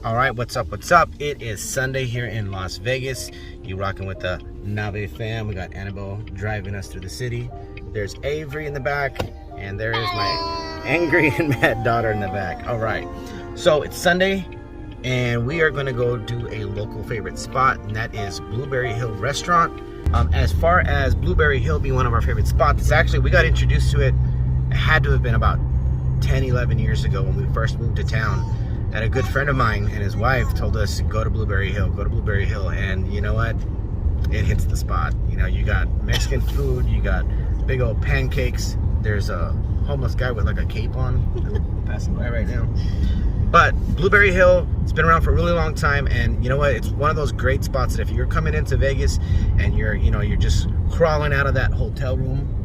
All right, what's up? What's up? It is Sunday here in Las Vegas. You rocking with the Nave fam. We got Annabelle driving us through the city. There's Avery in the back, and there is my angry and mad daughter in the back. All right, so it's Sunday, and we are gonna go do a local favorite spot, and that is Blueberry Hill Restaurant. As far as Blueberry Hill being one of our favorite spots, it's actually, we got introduced to it, it had to have been about 10, 11 years ago when we first moved to town. And a good friend of mine and his wife told us, go to Blueberry Hill, go to Blueberry Hill. And you know what? It hits the spot. You know, you got Mexican food, you got big old pancakes. There's a homeless guy with like a cape on passing by right now. But Blueberry Hill, it's been around for a really long time. And you know what? It's one of those great spots that if you're coming into Vegas and you're just crawling out of that hotel room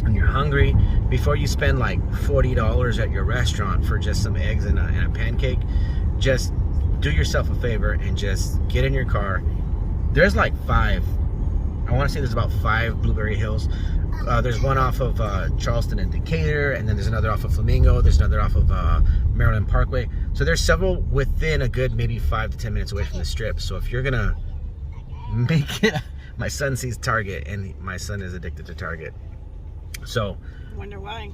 and you're hungry, before you spend like $40 at your restaurant for just some eggs and a pancake, just do yourself a favor and just get in your car. There's like I want to say there's about 5 Blueberry Hills. There's one off of Charleston and Decatur, and then there's another off of Flamingo, there's another off of Maryland Parkway. So there's several within a good maybe 5 to 10 minutes away from the strip. So if you're gonna make it, my son sees Target, and my son is addicted to Target. So, wonder why.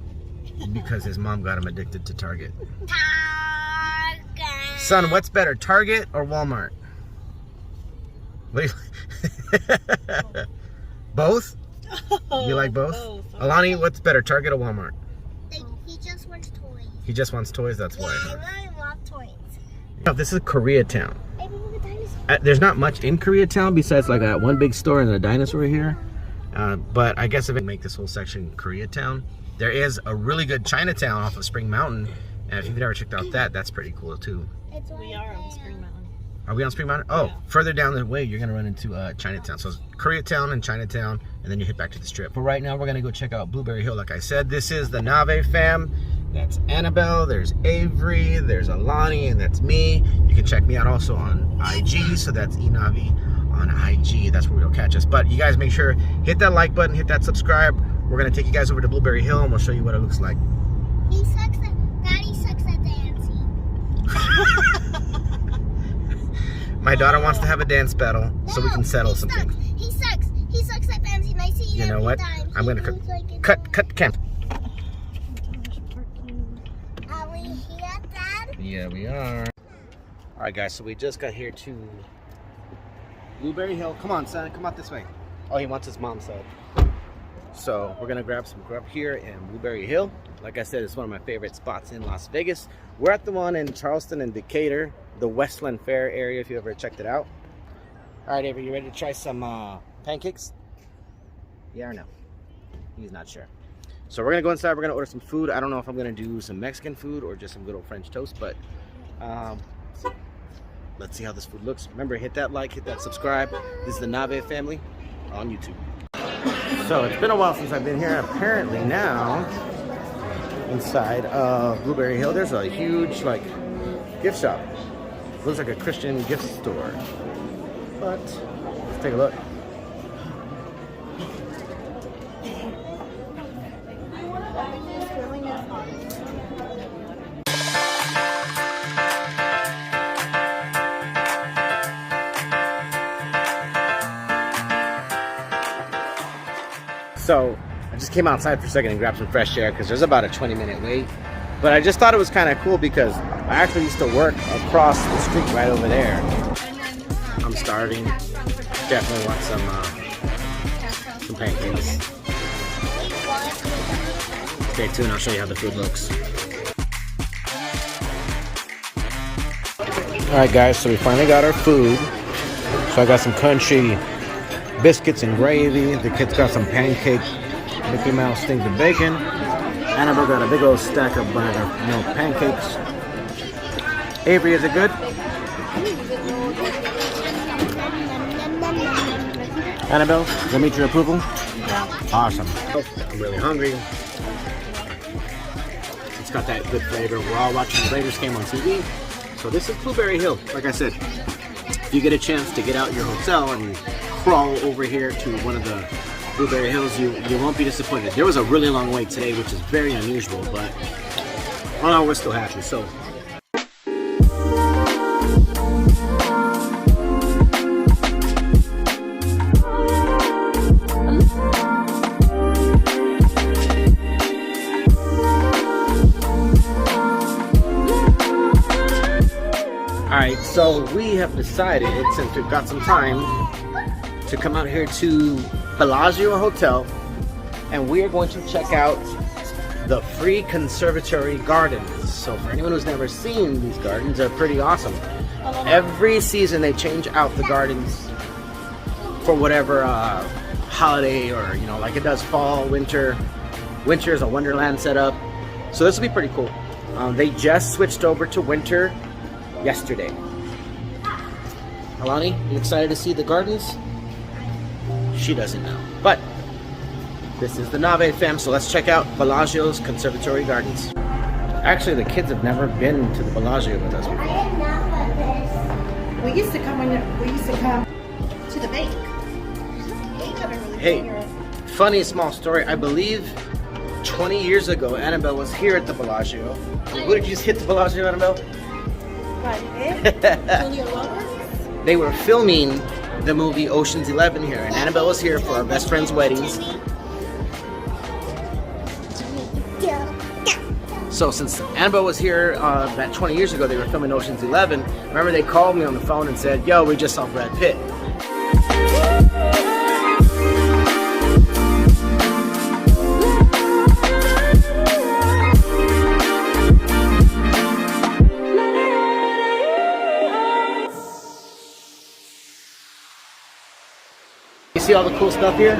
Because his mom got him addicted to Target. Target. Son, what's better, Target or Walmart? What do you... Both? You like both? Alani, what's better, Target or Walmart? He just wants toys. He just wants toys, that's why. Yeah, I really love toys. No, this is Koreatown. Hey, look at the dinosaur. There's not much in Koreatown besides like that one big store and a dinosaur here. But I guess if it make this whole section Koreatown, there is a really good Chinatown off of Spring Mountain, and if you've never checked out that's pretty cool too. We are on Spring Mountain. Are we on Spring Mountain? Oh, yeah. Further down the way, you're gonna run into Chinatown. So it's Koreatown and Chinatown, and then you hit back to the strip. But right now, we're gonna go check out Blueberry Hill. Like I said, this is the Nave fam. That's Annabelle, there's Avery, there's Alani, and that's me. You can check me out also on IG, so that's eNavi on IG. That's where you'll catch us. But you guys make sure, hit that like button, hit that subscribe. We're gonna take you guys over to Blueberry Hill, and we'll show you what it looks like. Daddy sucks at dancing. My daughter wants to have a dance battle, so we can settle some things. He sucks at dancing. I see it. You know what? Times. I'm gonna cut camp. Are we here, Dad? Yeah, we are. All right, guys. So we just got here to Blueberry Hill. Come on, son. Come out this way. Oh, he wants his mom's side. So we're gonna grab some grub here in Blueberry Hill. Like I said, it's one of my favorite spots in Las Vegas. We're at the one in Charleston and Decatur, the Westland Fair area, if you ever checked it out. All right, Avery, you ready to try some pancakes? Yeah or no? He's not sure. So we're gonna go inside, we're gonna order some food. I don't know if I'm gonna do some Mexican food or just some good old French toast, but let's see how this food looks. Remember, hit that like, hit that subscribe. This is the Nave family on YouTube. So it's been a while since I've been here. Apparently now, inside of Blueberry Hill, there's a huge like gift shop. Looks like a Christian gift store. But let's take a look. So I just came outside for a second and grabbed some fresh air because there's about a 20-minute wait. But I just thought it was kind of cool because I actually used to work across the street right over there. I'm starving. Definitely want some pancakes. Stay tuned, I'll show you how the food looks. Alright guys, so we finally got our food. So I got some country biscuits and gravy. The kids got some pancake Mickey Mouse things of bacon. Annabelle got a big old stack of pancakes. Avery, is it good? Annabelle, does that meet your approval? Yeah. Awesome. I'm really hungry. It's got that good flavor. We're all watching the Raiders game on TV. So this is Blueberry Hill. Like I said, if you get a chance to get out your hotel and crawl over here to one of the Blueberry Hills, you won't be disappointed. There was a really long wait today, which is very unusual, but oh, we're still happy. So. Alright, so we have decided, since we've got some time, to come out here to Bellagio Hotel, and we are going to check out the free Conservatory Gardens. So for anyone who's never seen these gardens, they're pretty awesome. Every season they change out the gardens for whatever holiday, or you know, like it does fall, winter. Winter is a Wonderland setup. So this will be pretty cool. They just switched over to winter yesterday. Alani, you excited to see the gardens? She doesn't know. But this is the Nave fam, so let's check out Bellagio's Conservatory Gardens. Actually, the kids have never been to the Bellagio with us before. We used to come to the bank. Hey, funny small story. I believe 20 years ago, Annabelle was here at the Bellagio. What did you just hit the Bellagio, Annabelle? They were filming the movie Ocean's 11 here, and Annabelle was here for our best friend's weddings. So since Annabelle was here that 20 years ago, they were filming Ocean's 11. Remember, they called me on the phone and said, yo, we just saw Brad Pitt. You see all the cool stuff here?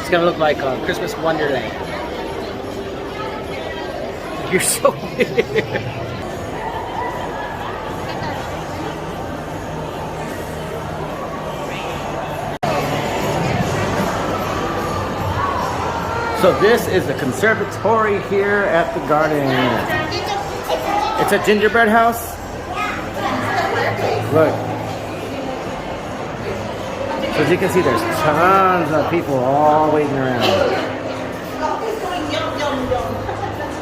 It's gonna look like Christmas Wonderland. You're so weird. So this is the conservatory here at the garden. It's a gingerbread house. Look. So as you can see, there's tons of people all waiting around.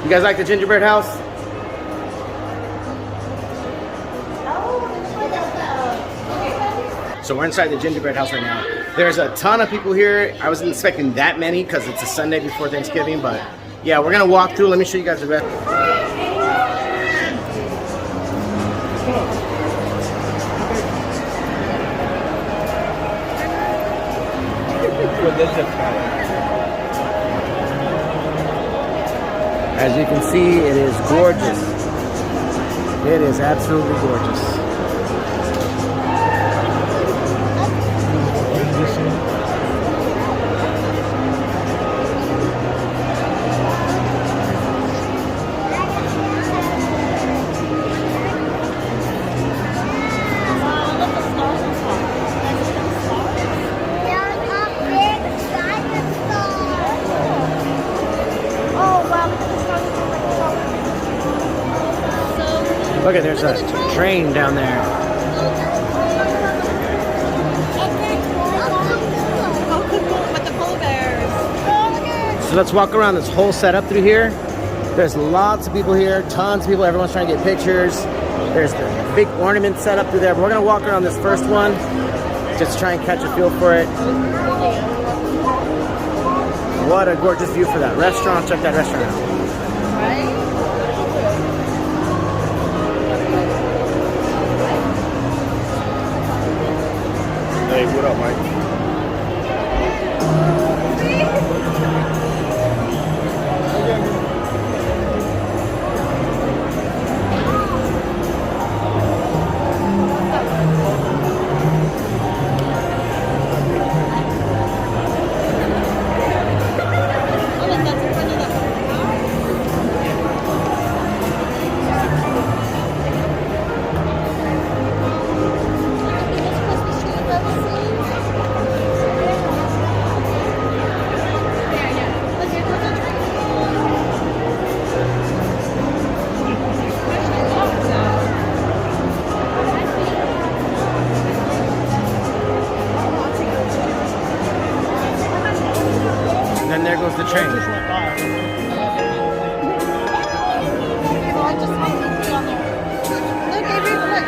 You guys like the gingerbread house? So we're inside the gingerbread house right now. There's a ton of people here. I wasn't expecting that many because it's a Sunday before Thanksgiving, but yeah, we're gonna walk through. Let me show you guys the rest. As you can see, it is gorgeous. It is absolutely gorgeous. Look at, there's a train down there. With the polar bears. So let's walk around this whole setup through here. There's lots of people here, tons of people. Everyone's trying to get pictures. There's the big ornament set up through there. But we're gonna walk around this first one, just to try and catch a feel for it. What a gorgeous view for that restaurant. Check that restaurant out. Right? Hey, what up, Mike? goes the train. So I just want to put it on there. Look, Avery, look.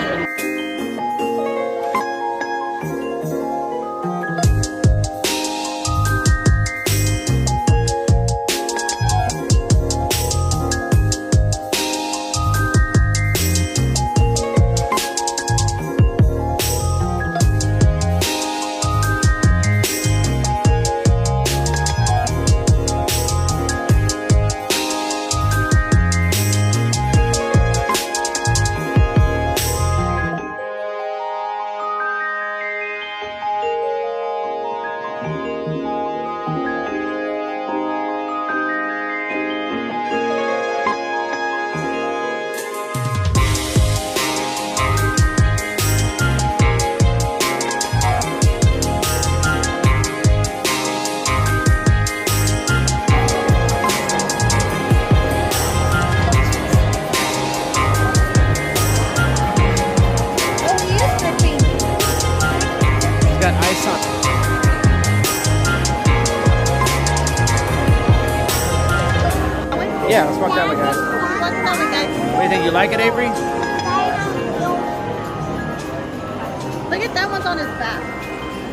Yeah, let's walk that way, guys. Walk that way, guys. What do you think? You like it, Avery? Look at that one's on his back.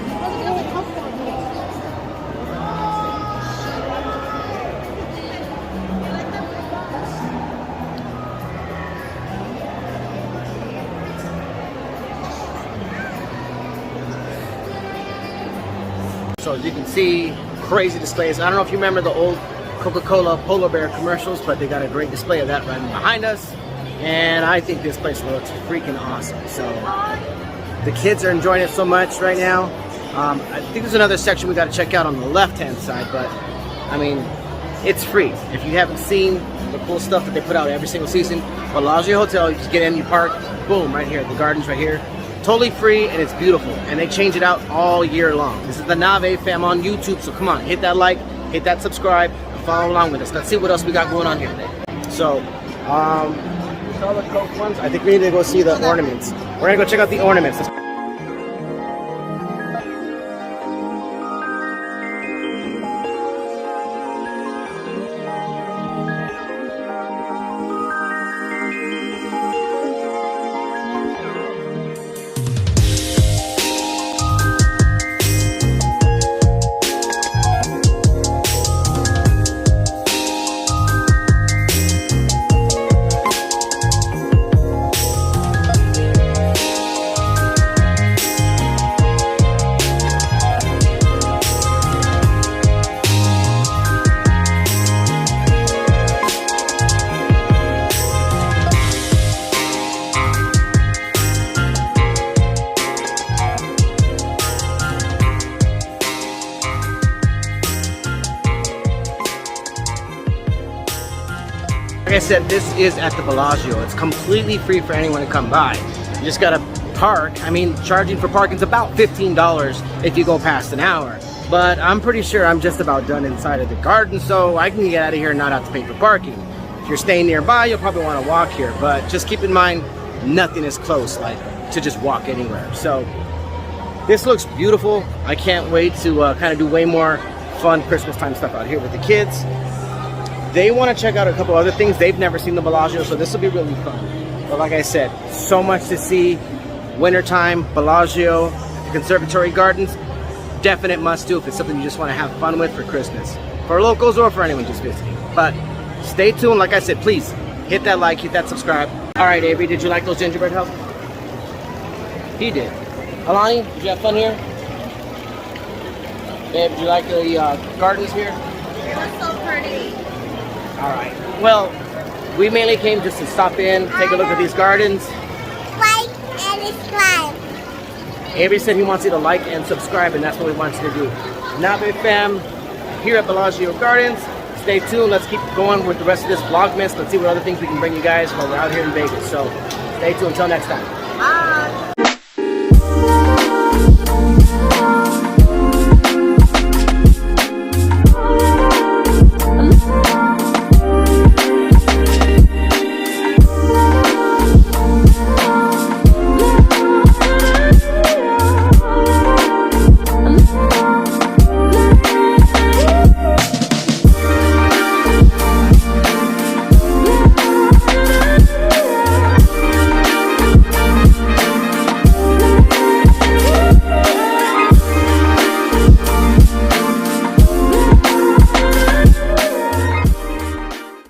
Oh, look at the house down here. So as you can see, crazy displays. I don't know if you remember the old Coca-Cola Polar Bear commercials, but they got a great display of that right behind us. And I think this place looks freaking awesome. So the kids are enjoying it so much right now. I think there's another section we got to check out on the left-hand side, but I mean, it's free. If you haven't seen the cool stuff that they put out every single season, Bellagio Hotel, you just get in, you park, boom, right here, the gardens right here. Totally free, and it's beautiful, and they change it out all year long. This is the Nave fam on YouTube, so come on, hit that like, hit that subscribe, and follow along with us. Let's see what else we got going on here today. So, all the Coke ones. I think we need to go see the ornaments. We're gonna go check out the ornaments. Like I said, this is at the Bellagio. It's completely free for anyone to come by. You just gotta park. I mean, charging for parking is about $15 if you go past an hour. But I'm pretty sure I'm just about done inside of the garden, so I can get out of here and not have to pay for parking. If you're staying nearby, you'll probably want to walk here, but just keep in mind, nothing is close, like to just walk anywhere. So this looks beautiful. I can't wait to kind of do way more fun Christmas time stuff out here with the kids. They want to check out a couple other things. They've never seen the Bellagio, so this will be really fun. But like I said, so much to see. Wintertime, Bellagio, the Conservatory Gardens, definite must do if it's something you just want to have fun with for Christmas. For locals or for anyone just visiting. But stay tuned. Like I said, please hit that like, hit that subscribe. All right, Avery, did you like those gingerbread houses? He did. Alani, did you have fun here? Babe, did you like the gardens here? It was so pretty. All right. Well, we mainly came just to stop in, take a look at these gardens. Like and subscribe. Avery said he wants you to like and subscribe, and that's what we want you to do. Nave fam, here at Bellagio Gardens. Stay tuned. Let's keep going with the rest of this Vlogmas. Let's see what other things we can bring you guys while we're out here in Vegas. So stay tuned. Until next time. Bye.